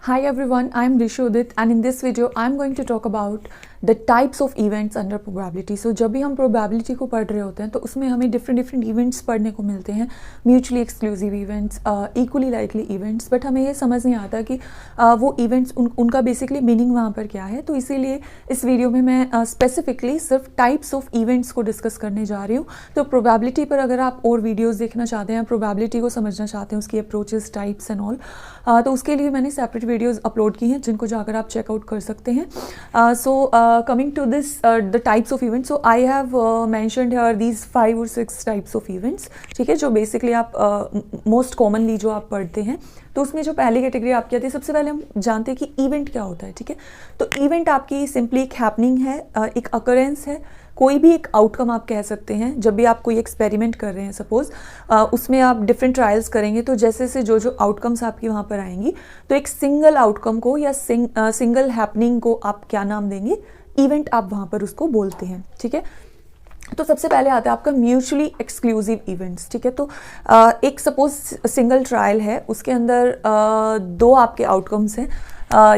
Hi everyone, I am Rishudit and in this video I am going to talk about the types of events under probability. So जब भी हम probability को पढ़ रहे होते हैं तो उसमें हमें different events पढ़ने को मिलते हैं, mutually exclusive events, equally likely events, but हमें ये समझ नहीं आता कि वो events उनका basically meaning वहाँ पर क्या है. तो इसीलिए इस वीडियो में मैं specifically सिर्फ types of events को discuss करने जा रही हूँ. तो probability पर अगर आप और वीडियोज़ देखना चाहते हैं, probability को समझना चाहते हैं, उसकी approaches, types and all, तो उसके लिए मैंने सेपरेट वीडियोस अपलोड की हैं जिनको जाकर आप चेकआउट कर सकते हैं. So coming to this the types of events, so I have mentioned here these 5 or 6 types of events. ठीक है, जो बेसिकली आप मोस्ट कॉमनली जो आप पढ़ते हैं. तो उसमें जो पहली कैटेगरी आपकी आती है, सबसे पहले हम जानते हैं कि इवेंट क्या होता है. ठीक है, तो इवेंट आपकी सिंपली एक हैपनिंग है, एक अकरेंस है, कोई भी एक आउटकम आप कह सकते हैं. जब भी आप कोई एक्सपेरिमेंट कर रहे हैं सपोज, उसमें आप डिफरेंट ट्रायल्स करेंगे तो जैसे से जो जो आउटकम्स आपकी वहाँ पर आएंगी, तो एक सिंगल आउटकम को या सिंगल हैपनिंग को आप क्या नाम देंगे, इवेंट आप वहाँ पर उसको बोलते हैं. ठीक है, तो सबसे पहले आता है आपका म्यूचुअली एक्सक्लूसिव इवेंट्स. ठीक है, तो एक सपोज सिंगल ट्रायल है, उसके अंदर 2 आपके आउटकम्स हैं,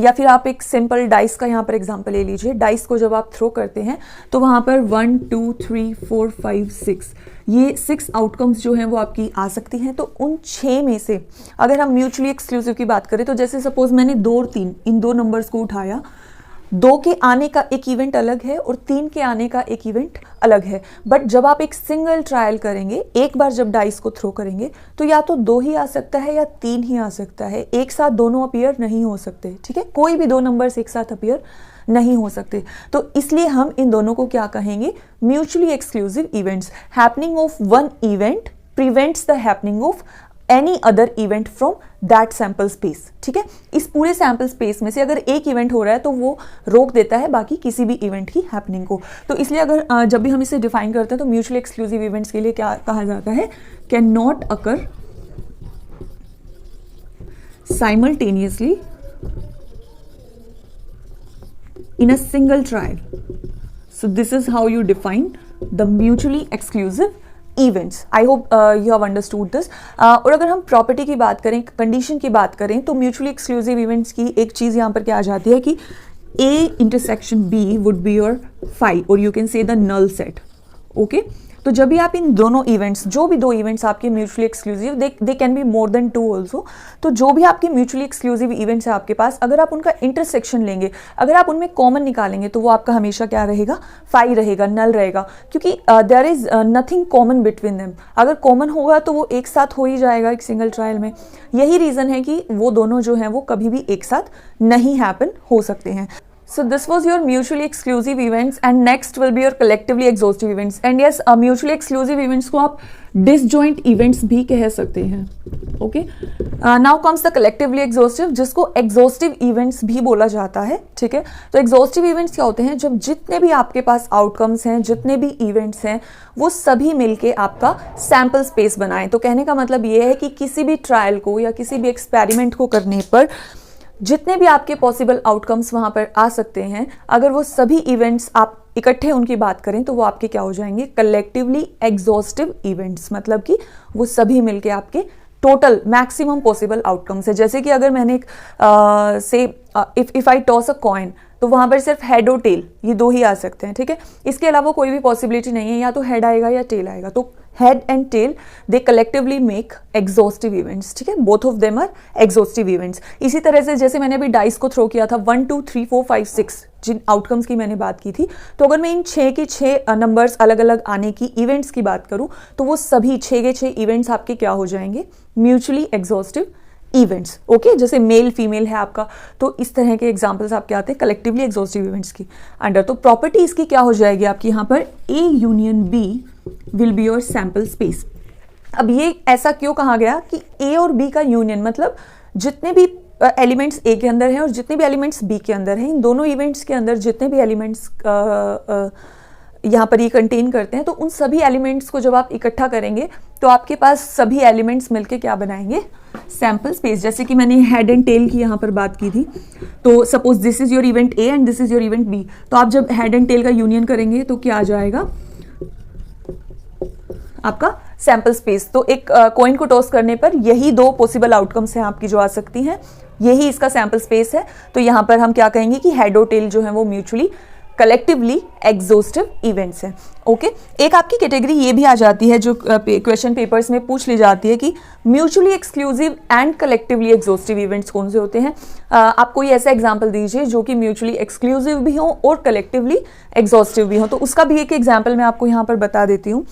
या फिर आप एक सिंपल डाइस का यहाँ पर एग्जांपल ले लीजिए. डाइस को जब आप थ्रो करते हैं तो वहाँ पर 1 2 3 4 5 6 ये 6 आउटकम्स जो हैं वो आपकी आ सकती हैं. तो उन 6 में से अगर हम म्यूचुअली एक्सक्लूसिव की बात करें तो जैसे सपोज मैंने 2 और 3 इन 2 नंबर्स को उठाया, 2 के आने का एक इवेंट अलग है और 3 के आने का एक इवेंट अलग है. बट जब आप एक सिंगल ट्रायल करेंगे, एक बार जब डाइस को थ्रो करेंगे, तो या तो 2 ही आ सकता है या 3 ही आ सकता है. एक साथ दोनों अपीयर नहीं हो सकते. ठीक है, कोई भी 2 नंबर्स एक साथ अपीयर नहीं हो सकते. तो इसलिए हम इन दोनों को क्या कहेंगे, mutually exclusive events. Happening of one event prevents the happening of any other event from that sample space. ठीक है, इस पूरे सैम्पल स्पेस में से अगर एक इवेंट हो रहा है तो वो रोक देता है बाकी किसी भी इवेंट की हैपनिंग को. तो इसलिए अगर जब भी हम इसे डिफाइन करते हैं तो म्यूचुअली एक्सक्लूसिव इवेंट्स के लिए क्या कहा जाता है, can not occur simultaneously in a single trial. So this is how you define the mutually exclusive events. I hope you have understood this. और अगर हम प्रॉपर्टी की बात करें, कंडीशन की बात करें, तो म्यूचुअली एक्सक्लूसिव इवेंट्स की एक चीज़ यहाँ पर क्या आ जाती है कि A intersection B would be your phi और you can say the null set. Okay, तो जब भी आप इन दोनों इवेंट्स, जो भी 2 इवेंट्स आपके mutually exclusive, they can be more than 2 also, तो जो भी आपके म्यूचुअली एक्सक्लूसिव इवेंट्स है आपके पास, अगर आप उनका इंटरसेक्शन लेंगे, अगर आप उनमें कॉमन निकालेंगे, तो वो आपका हमेशा क्या रहेगा, फाई रहेगा, नल रहेगा, क्योंकि there is nothing common between them. अगर कॉमन होगा तो वो एक साथ हो ही जाएगा एक सिंगल ट्रायल में. यही रीज़न है कि वो दोनों जो हैं वो कभी भी एक साथ नहीं हैपन हो सकते हैं. So this was your mutually exclusive events and next will be your collectively exhaustive events. And yes, mutually exclusive events को आप disjoint events भी कह सकते हैं. Okay. Now comes the collectively exhaustive, जिसको exhaustive events भी बोला जाता है. ठीक है, तो exhaustive events क्या होते हैं, जब जितने भी आपके पास outcomes हैं, जितने भी events हैं, वो सभी मिलके आपका sample space बनाएं. तो कहने का मतलब ये है कि किसी भी ट्रायल को या किसी भी एक्सपेरिमेंट को करने पर जितने भी आपके पॉसिबल आउटकम्स वहाँ पर आ सकते हैं, अगर वो सभी इवेंट्स आप इकट्ठे उनकी बात करें तो वो आपके क्या हो जाएंगे, कलेक्टिवली एग्जॉस्टिव इवेंट्स. मतलब कि वो सभी मिलके आपके टोटल मैक्सिमम पॉसिबल आउटकम्स है. जैसे कि अगर मैंने if I toss a coin, तो वहाँ पर सिर्फ हेड और टेल ये 2 ही आ सकते हैं. ठीक है, इसके अलावा कोई भी पॉसिबिलिटी नहीं है, या तो हेड आएगा या टेल आएगा. तो head and tail they collectively make exhaustive events. ठीक है, both of them are exhaustive events. इसी तरह से जैसे मैंने अभी डाइस को थ्रो किया था, 1 2 3 4 5 6 जिन आउटकम्स की मैंने बात की थी, तो अगर मैं इन 6 के 6 नंबर्स अलग अलग आने की इवेंट्स की बात करूं, तो वो सभी 6 के 6 इवेंट्स आपके क्या हो जाएंगे, म्यूचुअली एग्जॉस्टिव इवेंट्स. ओके, जैसे मेल फीमेल है आपका, तो इस तरह के एग्जांपल्स आपके आते हैं कलेक्टिवली एग्जॉस्टिव इवेंट्स की अंडर. तो प्रॉपर्टी इसकी क्या हो जाएगी आपकी यहाँ पर, A union B will be your sample space. अब ये ऐसा क्यों कहा गया कि A और B का यूनियन, मतलब जितने भी एलिमेंट्स A के अंदर हैं और जितने भी एलिमेंट्स B के अंदर हैं, इन दोनों इवेंट्स के अंदर जितने भी एलिमेंट्स यहाँ पर ये कंटेन करते हैं, तो उन सभी एलिमेंट्स को जब आप इकट्ठा करेंगे तो आपके पास सभी एलिमेंट्स मिलके क्या बनाएंगे, सैम्पल स्पेस. जैसे कि मैंने हेड एंड टेल की यहाँ पर बात की थी, तो suppose this is your event A and this is your event B, तो आप जब हेड एंड टेल का यूनियन करेंगे तो क्या आ जाएगा, आपका सैंपल स्पेस। तो एक कॉइन को टॉस करने पर यही दो पॉसिबल आउटकम्स हैं आपकी जो आ सकती हैं, यही इसका सैम्पल स्पेस है। तो यहाँ पर हम क्या कहेंगे कि हेड और टेल जो है वो म्यूचुअली कलेक्टिवली एग्जॉस्टिव इवेंट्स हैं। ओके, एक आपकी कैटेगरी ये भी आ जाती है जो क्वेश्चन पेपर्स में पूछ ली जाती है कि mutually exclusive and collectively exhaustive events कौन से होते हैं। आप कोई ऐसा एग्जांपल दीजिए जो कि म्यूचुअली एक्सक्लूसिव भी हो और कलेक्टिवली एग्जॉस्टिव भी हो। तो उसका भी एक एग्जाम्पल मैं आपको यहाँ पर बता देती हूँ।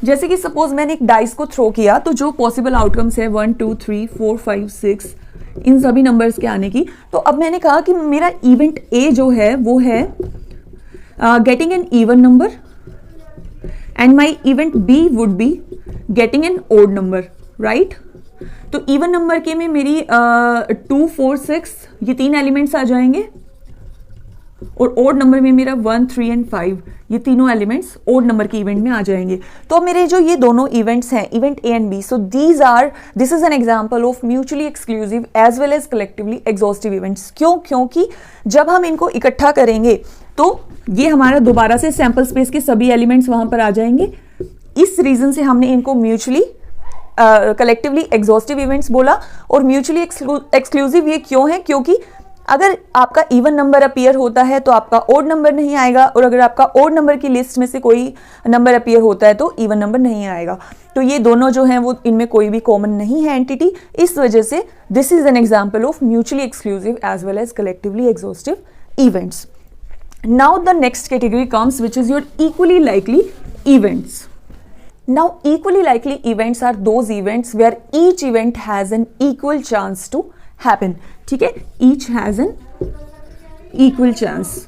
जैसे कि सपोज मैंने एक डाइस को थ्रो किया, तो जो पॉसिबल आउटकम्स है 1 2 3 4 5 6 इन सभी नंबर्स के आने की। तो अब मैंने कहा कि मेरा इवेंट ए जो है वो है getting an even number and my event B would be getting an odd number, right. तो इवन नंबर के में मेरी 2 4 6 ये 3 एलिमेंट्स आ जाएंगे और ओड नंबर में मेरा 1 3 एंड 5 ये तीनों एलिमेंट्स ओड नंबर के इवेंट में आ जाएंगे। तो मेरे जो ये दोनों इवेंट्स हैं, event A and B, so this is an example of mutually exclusive as well as collectively exhaustive events. क्यों? क्योंकि जब हम इनको इकट्ठा करेंगे तो ये हमारा दोबारा से सैंपल स्पेस के सभी एलिमेंट्स वहां पर आ जाएंगे। इस रीजन से हमने इनको म्यूचुअली कलेक्टिवली एग्जॉस्टिव इवेंट्स बोला। और म्यूचुअली एक्सक्लूसिव ये क्यों है? क्योंकि अगर आपका इवन नंबर अपीयर होता है तो आपका ओड नंबर नहीं आएगा, और अगर आपका ओड नंबर की लिस्ट में से कोई नंबर अपीयर होता है तो इवन नंबर नहीं आएगा। तो ये दोनों जो हैं वो इनमें कोई भी कॉमन नहीं है एंटिटी। इस वजह से this is an example of mutually exclusive as well as collectively exhaustive events. Now the next category comes which is your equally likely events. Now, equally likely events are those events where each event has an equal chance to happen. ठीक है, each has an equal chance.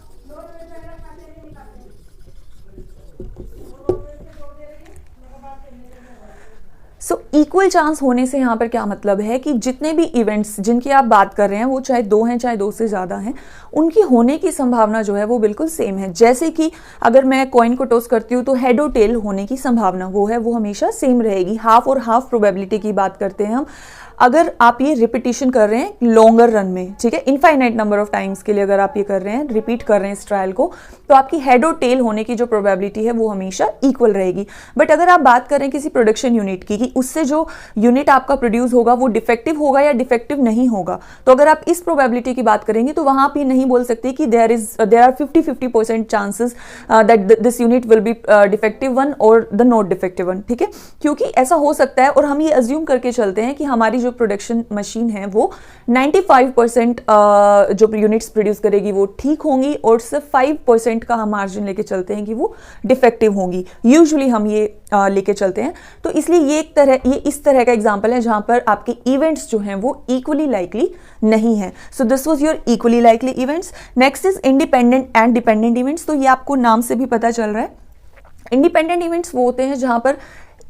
So equal chance होने से यहाँ पर क्या मतलब है कि जितने भी इवेंट्स जिनकी आप बात कर रहे हैं वो चाहे 2 हैं चाहे 2 से ज़्यादा हैं, उनकी होने की संभावना जो है वो बिल्कुल सेम है। जैसे कि अगर मैं कॉइन को टॉस करती हूँ तो हेड और टेल होने की संभावना वो हमेशा सेम रहेगी। हाफ और हाफ प्रोबेबिलिटी की बात करते हैं हम। अगर आप ये रिपीटिशन कर रहे हैं लॉन्गर रन में, ठीक है, इनफाइनाइट नंबर ऑफ टाइम्स के लिए अगर आप ये कर रहे हैं, रिपीट कर रहे हैं इस ट्रायल को, तो आपकी हेड और टेल होने की जो प्रोबेबिलिटी है वो हमेशा इक्वल रहेगी। बट अगर आप बात करें किसी प्रोडक्शन यूनिट की कि उससे जो यूनिट आपका प्रोड्यूस होगा वो डिफेक्टिव होगा या डिफेक्टिव नहीं होगा, तो अगर आप इस प्रोबेबिलिटी की बात करेंगे तो वहां आप ये नहीं बोल सकते कि there are 50-50% chances that this unit will be defective one और द नॉट डिफेक्टिव वन, ठीक है, क्योंकि ऐसा हो सकता है। और हम ये अज्यूम करके चलते हैं कि हमारी जो प्रोडक्शन मशीन है वो 95% जो यूनिट्स प्रोड्यूस करेगी वो ठीक होंगी और सिर्फ 5% का हम मार्जिन लेके चलते हैं कि वो डिफेक्टिव होंगी। यूजुअली हम ये लेके चलते हैं। तो इसलिए ये इस तरह का एग्जांपल है जहां पर आपके इवेंट्स जो हैं वो इक्वली लाइकली नहीं है। So this was your equally likely events. Next is independent and dependent events. तो ये आपको नाम से भी पता चल रहा है। इंडिपेंडेंट इवेंट्स वो होते हैं जहां पर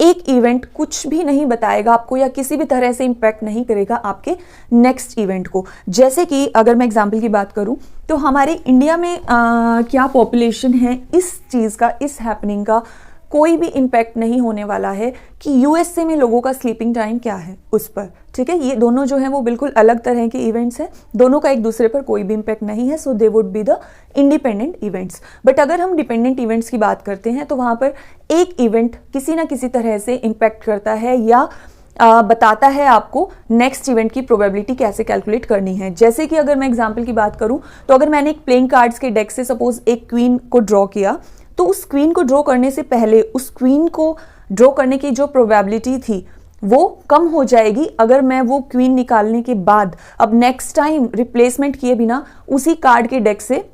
एक इवेंट कुछ भी नहीं बताएगा आपको या किसी भी तरह से इंपैक्ट नहीं करेगा आपके नेक्स्ट इवेंट को। जैसे कि अगर मैं एग्जांपल की बात करूं तो हमारे इंडिया में क्या पॉपुलेशन है, इस चीज़ का, इस हैपनिंग का कोई भी इम्पैक्ट नहीं होने वाला है कि यूएसए में लोगों का स्लीपिंग टाइम क्या है उस पर, ठीक है। ये दोनों जो हैं वो बिल्कुल अलग तरह के इवेंट्स हैं, दोनों का एक दूसरे पर कोई भी इम्पैक्ट नहीं है। So they would be the independent events. But अगर हम डिपेंडेंट इवेंट्स की बात करते हैं तो वहाँ पर एक इवेंट किसी ना किसी तरह से इम्पैक्ट करता है या बताता है आपको नेक्स्ट इवेंट की प्रोबेबिलिटी कैसे कैलकुलेट करनी है। जैसे कि अगर मैं एग्जाम्पल की बात करूं तो अगर मैंने एक प्लेइंग कार्ड्स के डेक से सपोज एक क्वीन को ड्रॉ किया, तो उस क्वीन को ड्रॉ करने से पहले उस क्वीन को ड्रॉ करने की जो प्रोबेबिलिटी थी वो कम हो जाएगी अगर मैं वो क्वीन निकालने के बाद अब नेक्स्ट टाइम रिप्लेसमेंट किए बिना उसी कार्ड के डेक से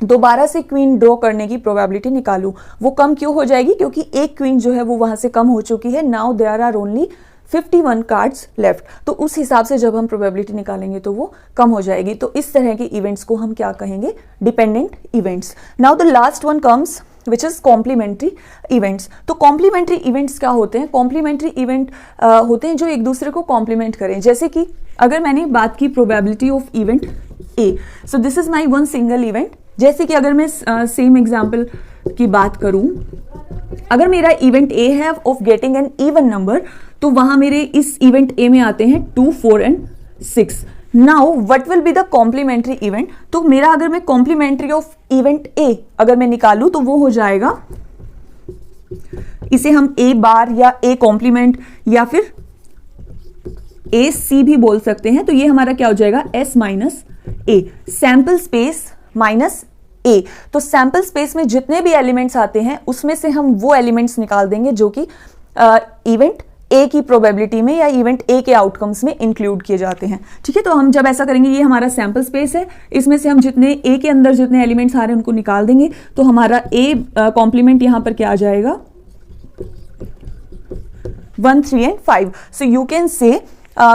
दोबारा से क्वीन ड्रॉ करने की प्रोबेबिलिटी निकालूं। वो कम क्यों हो जाएगी? क्योंकि एक क्वीन जो है वो वहां से कम हो चुकी है। Now there are only 51 cards left. तो उस हिसाब से जब हम प्रोबेबिलिटी निकालेंगे तो वो कम हो जाएगी। तो इस तरह के इवेंट्स को हम क्या कहेंगे? Dependent events. Now the last one comes which is complementary events. तो कॉम्प्लीमेंट्री इवेंट्स क्या होते हैं? कॉम्प्लीमेंट्री इवेंट होते हैं जो एक दूसरे को कॉम्प्लीमेंट करें। जैसे कि अगर मैंने बात की probability of event A, so this is my one single event. जैसे कि अगर मैं सेम एग्जाम्पल की बात करूं, अगर मेरा इवेंट ए है of getting an even number, तो वहां मेरे इस इवेंट ए में आते हैं 2, 4 and 6। Now what will be the complementary event? तो मेरा अगर मैं कॉम्प्लीमेंट्री ऑफ इवेंट ए अगर मैं निकालूं तो वो हो जाएगा, इसे हम ए बार या ए कॉम्प्लीमेंट या फिर ए सी भी बोल सकते हैं, तो ये हमारा क्या हो जाएगा एस माइनस ए, सैंपल स्पेस माइनस ए। तो सैंपल स्पेस में जितने भी एलिमेंट्स आते हैं उसमें से हम वो एलिमेंट्स निकाल देंगे जो कि इवेंट ए की प्रोबेबिलिटी में या इवेंट ए के आउटकम्स में इंक्लूड किए जाते हैं। ठीक है, तो हम जब ऐसा करेंगे, ये हमारा सैंपल स्पेस है, इसमें से हम जितने ए के अंदर जितने एलिमेंट्स आ रहे हैं उनको निकाल देंगे, तो हमारा ए कॉम्प्लीमेंट यहां पर क्या आ जाएगा 1, 3 and 5. So you can say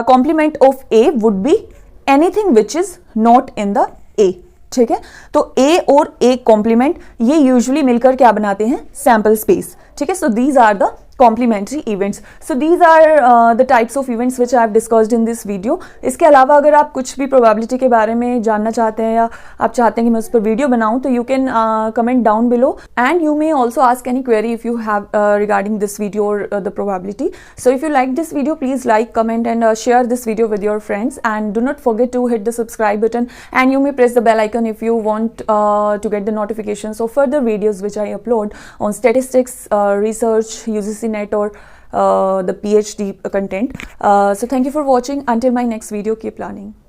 complement of A would be anything which is not in the A. ठीक है, तो A और A कॉम्प्लीमेंट ये यूजुअली मिलकर क्या बनाते हैं सैंपल स्पेस। ठीक है, so these are the complementary events. So these are the types of events which I have discussed in this video. इसके अलावा अगर आप कुछ भी probability के बारे में जानना चाहते हैं या आप चाहते हैं कि मैं उस पर वीडियो बनाऊं, तो you can comment down below and you may also ask any query if you have regarding this video or the probability. So if you like this video, please like, comment and share this video with your friends, and do not forget to hit the subscribe button, and you may press the bell icon if you want to get the notifications of further videos which I upload on statistics, research, UGC net or the PhD content. So thank you for watching. Until my next video, keep learning.